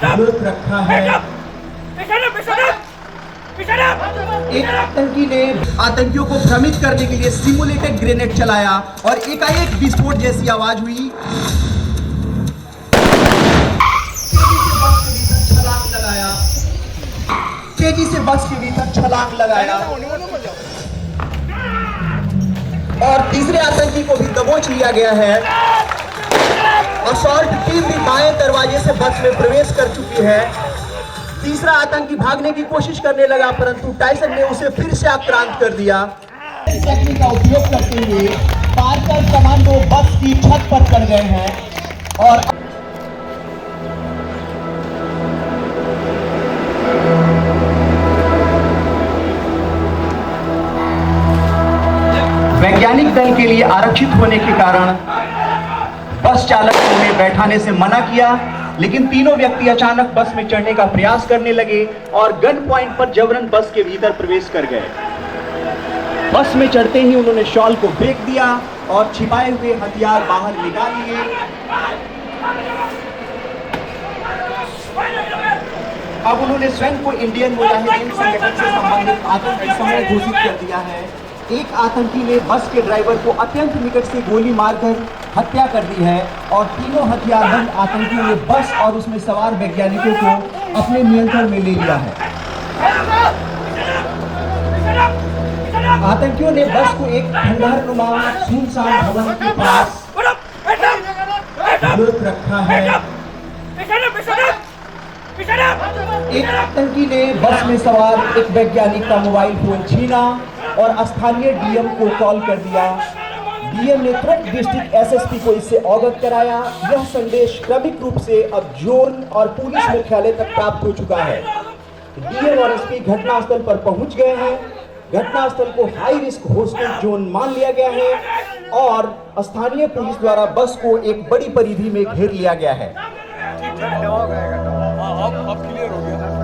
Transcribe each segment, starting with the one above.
विरोध रखा है। एक आतंकी ने आतंकियों को भ्रमित करने के लिए सिमुलेटेड ग्रेनेड चलाया और एकाएक विस्फोट जैसी आवाज हुई। तेजी से बस के भीतर छलांग लगाया और तीसरे आतंकी को भी दबोच लिया गया है। असॉल्ट टीम भी बाएं दरवाजे से बस में प्रवेश कर चुकी है। तीसरा आतंकी भागने की कोशिश करने लगा, परंतु टाइसन ने उसे फिर से आक्रांत कर दिया। टेक्निक का उपयोग करते हुए पार्कर कमांडो बस की छत पर चढ़ गए हैं और वैज्ञानिक दल के लिए आरक्षित होने के कारण बस चालक को उन्हें बैठाने से मना किया, लेकिन तीनों व्यक्ति अचानक बस में चढ़ने का प्रयास करने लगे और गन पॉइंट पर जबरन बस के भीतर प्रवेश कर गए। बस में चढ़ते ही उन्होंने शॉल को फेंक दिया और छिपाए हुए हथियार बाहर निकाल लिए। अब उन्होंने स्वयं को इंडियन मुजाहिदीन संगठन से संबंधित आतंकी समूह घोषित कर दिया है। एक आतंकी ने बस के ड्राइवर को अत्यंत निकट से गोली मारकर हत्या कर दी है और तीनों हथियारबंद आतंकियों ने बस और उसमें सवार वैज्ञानिकों को अपने नियंत्रण में ले लिया है। आतंकियों ने बस को एक खंडहरनुमा सुनसान भवन के पास विरोध रखा है। एक आतंकी ने बस में सवार एक वैज्ञानिक का मोबाइल फोन छीना और स्थानीय डीएम को कॉल कर दिया। डीएम ने तुरंत डिस्ट्रिक्ट एसएसपी को इससे अवगत कराया। यह संदेश क्रमिक रूप से अब जोन और पुलिस मुख्यालय तक प्राप्त हो चुका है। डीएम और एसपी घटनास्थल पर पहुंच गए हैं। घटनास्थल को हाई रिस्क हॉस्टेज जोन मान लिया गया है और स्थानीय पुलिस द्वारा बस को एक बड़ी परिधि में घेर लिया गया है।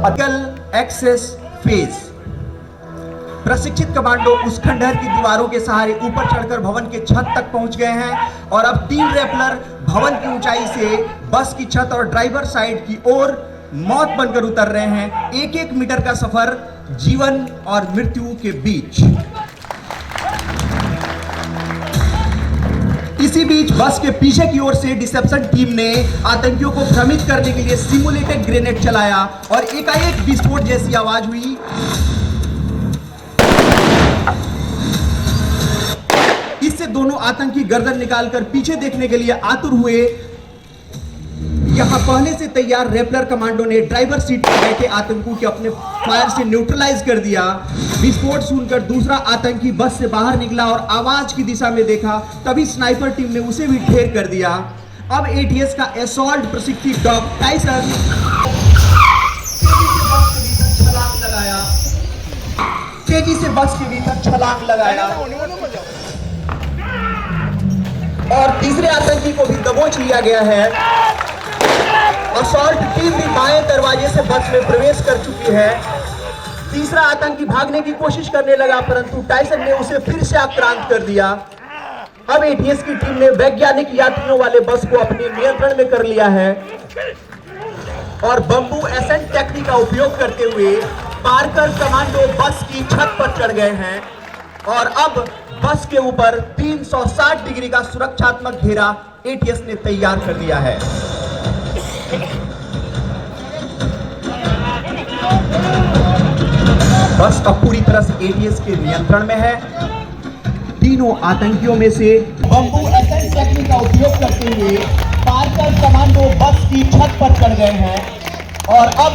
अकल एक्सेस फेज। प्रशिक्षित कमांडो उस खंडहर की दीवारों के सहारे ऊपर चढ़कर भवन के छत तक पहुंच गए हैं और अब 3 रैपलर भवन की ऊंचाई से बस की छत और ड्राइवर साइड की ओर मौत बनकर उतर रहे हैं। 1-1 मीटर का सफर जीवन और मृत्यु के बीच। इसी बीच बस के पीछे की ओर से डिसेप्शन टीम ने आतंकियों को भ्रमित करने के लिए सिमुलेटेड ग्रेनेड चलाया और एकाएक विस्फोट जैसी आवाज हुई। इससे दोनों आतंकी गर्दन निकालकर पीछे देखने के लिए आतुर हुए। यहां पहले से तैयार रैपलर कमांडो ने ड्राइवर सीट पर बैठे आतंकियों के अपने फायर से न्यूट्रलाइज कर दिया। विस्फोट सुनकर दूसरा आतंकी बस से बाहर निकला और आवाज की दिशा में देखा, तभी स्नाइपर टीम ने उसे भी ढेर कर दिया। अब एटीएस का असॉल्ट प्रशिक्षित डॉग टाइसन तेजी से बस के भीतर छलांग लगाया और तीसरे आतंकी को भी दबोच लिया गया है। असॉल्ट टीम भी बाएं दरवाजे से बस में प्रवेश कर चुकी है। तीसरा आतंकी भागने की कोशिश करने लगा, परंतु टाइसन ने उसे फिर से आक्रांत कर दिया। अब एटीएस की टीम ने वैज्ञानिक यात्रियों वाले बस को अपने नियंत्रण में कर लिया है और बंबू एसेंट टेक्निक का उपयोग करते हुए पार्कर कमांडो बस की छत पर चढ़ गए हैं और अब बस के ऊपर 360 डिग्री का सुरक्षात्मक घेरा एटीएस ने तैयार कर दिया है। बस अब पूरी तरह से एटीएस के नियंत्रण में है। तीनों आतंकियों में से बंबू एसेंट टेक्निक का उपयोग करते हुए पार्कर कमांडो बस की छत पर चढ़ गए हैं और अब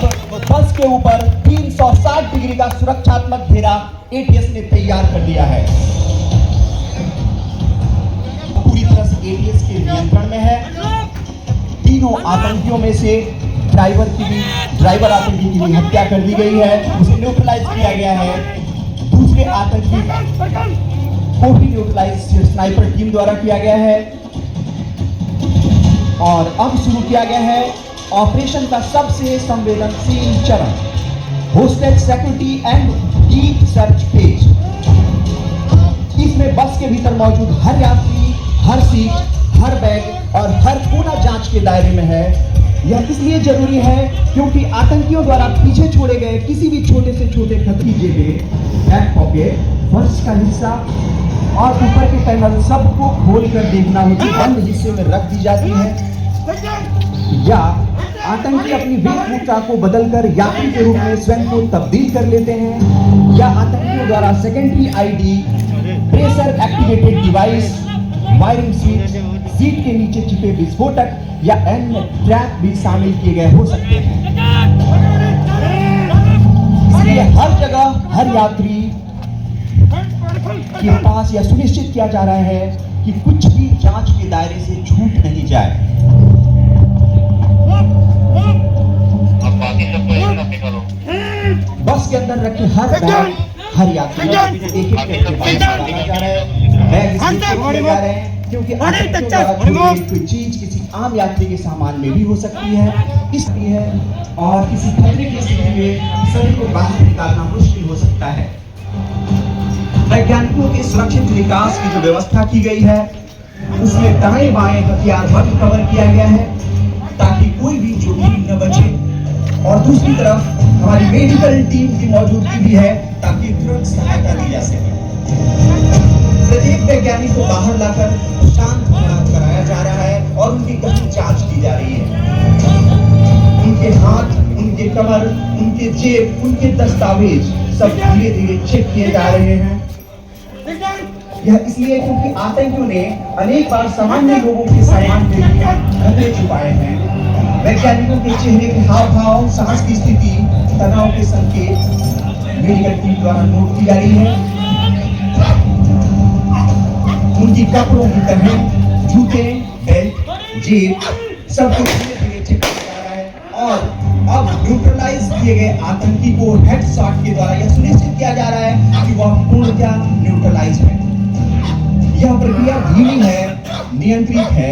बस के ऊपर 360 डिग्री का सुरक्षात्मक घेरा एटीएस ने तैयार कर दिया है। पूरी तरह से एटीएस के नियंत्रण में है। तीनों आतंकियों में से ड्राइवर आतंकी की भी हत्या कर दी गई है, उसे न्यूट्रलाइज किया गया है। दूसरे आतंकी को भी न्यूट्रलाइज स्नाइपर टीम द्वारा किया गया है और अब शुरू किया गया है ऑपरेशन का सबसे संवेदनशील चरण, hostage security and deep search phase. इसमें बस के भीतर मौजूद हर यात्री, हर सीट, हर बैग और हर कोना जांच के दायरे में है। यह इसलिए जरूरी है क्योंकि आतंकियों द्वारा पीछे छोड़े गए किसी भी छोटे से छोटे खतरे में बैक पॉकेट, फर्श का हिस्सा और ऊपर के पैनल सबको खोल कर देखना होती बंद हिस्से में रख दी जाती है, या आतंकी अपनी वेशभूषा को बदलकर यात्री के रूप में स्वयं को तब्दील कर लेते हैं, या आतंकियों द्वारा secondary ID, pressure activated device, wiring switch, seat के नीचे छिपे विस्फोटक या अन्य ट्रैप भी शामिल किए गए हो सकते हैं। इसलिए हर जगह हर यात्री के पास यह सुनिश्चित किया जा रहा है कि कुछ भी जांच के दायरे से छूट नहीं जाए। बस के अंदर रखे हर बैग हर यात्री एक-एक करके बाहर लाया जा रहा है। बैग इसलिए किए जा रहे हैं क्योंकि कोई चीज किसी आम यात्री के सामान में भी हो सकती है, इसलिए और किसी खतरे की स्थिति में सभी को बाहर निकालना मुश्किल हो सकता है। वैज्ञानिकों के सुरक्षित विकास की जो व्यवस्था की गई है उसमें दाएं बाएं हथियार बंद कवर किया गया है ताकि कोई भी जोखिम न बचे, और दूसरी तरफ हमारी मेडिकल टीम की मौजूदगी भी है ताकि तुरंत सहायता दी जा सके। प्रत्येक वैज्ञानिक को बाहर लाकर शांत कराया जा रहा है और उनकी गहन जांच की जा रही है। उनके हाथ, उनके कमर, उनके जेब, उनके दस्तावेज सब धीरे धीरे चेक किए जा रहे हैं। यह इसलिए क्योंकि आतंकियों ने अनेक बार सामान्य लोगों के सामान के लिए खतरे छुपाए हैं। वैज्ञानिकों के चेहरे के हाव भाव, सांस की स्थिति, तनाव के संकेत मेडिकल टीम द्वारा नोट की जा रही है। उनकी कपड़ों की तरह जूते, बेल्ट, जेब सब कुछ धीरे धीरे चेक किया जा रहा है और अब न्यूट्रलाइज किए गए आतंकी को हेडशॉट के द्वारा यह सुनिश्चित किया जा रहा है कि वह पूर्णतः न्यूट्रलाइज है। यह प्रक्रिया धीमी है, नियंत्रित है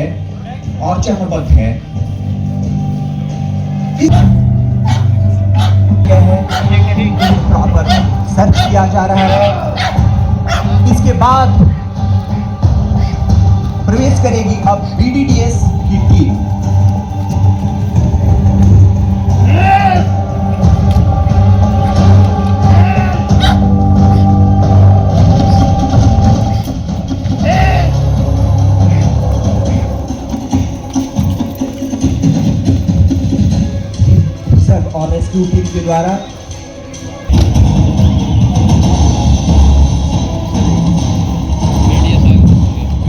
और चरणबद्ध है। प्रॉपर सर्च किया जा रहा है। इसके बाद प्रवेश करेगी अब BDDS की टीम। सर्च और रेस्क्यू टीम के द्वारा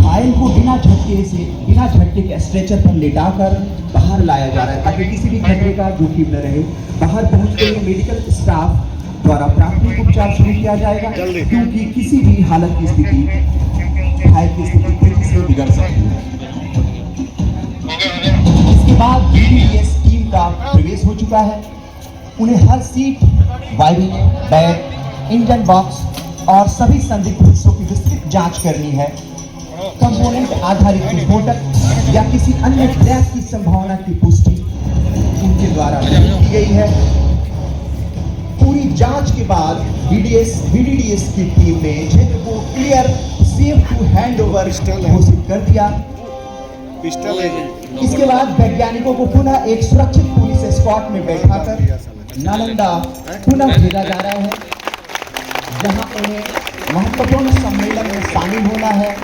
घायल को बिना झटके के स्ट्रेचर पर लेटाकर बाहर लाया जा रहा है ताकि किसी भी खतरे का जोखिम न रहे। बाहर पहुंचते ही मेडिकल स्टाफ द्वारा प्राथमिक उपचार शुरू किया जाएगा क्योंकि किसी भी हालत की स्थिति घायल की स्थिति तेजी से बिगड़ सकती है। इसके बाद BDDS टीम का प्रवेश हो चुका है। उन्हें हर seat, wiring, bag, engine box और सभी संदिग्ध हिस्सों की विस्तृत जांच करनी है। कंपोनेंट आधारित विस्फोटक या किसी अन्य ट्रैप की संभावना की पुष्टि उनके द्वारा की गई है। पूरी जांच के बाद BDDS की टीम ने क्षेत्र को clear, safe to hand over घोषित कर दिया। इसके बाद वैज्ञानिकों को पुनः एक सुरक्षित पुलिस एस्कॉर्ट में बैठाकर नालंदा पुनः भेजा जा रहा है, जहां उन्हें महत्वपूर्ण सम्मेलन में शामिल होना है।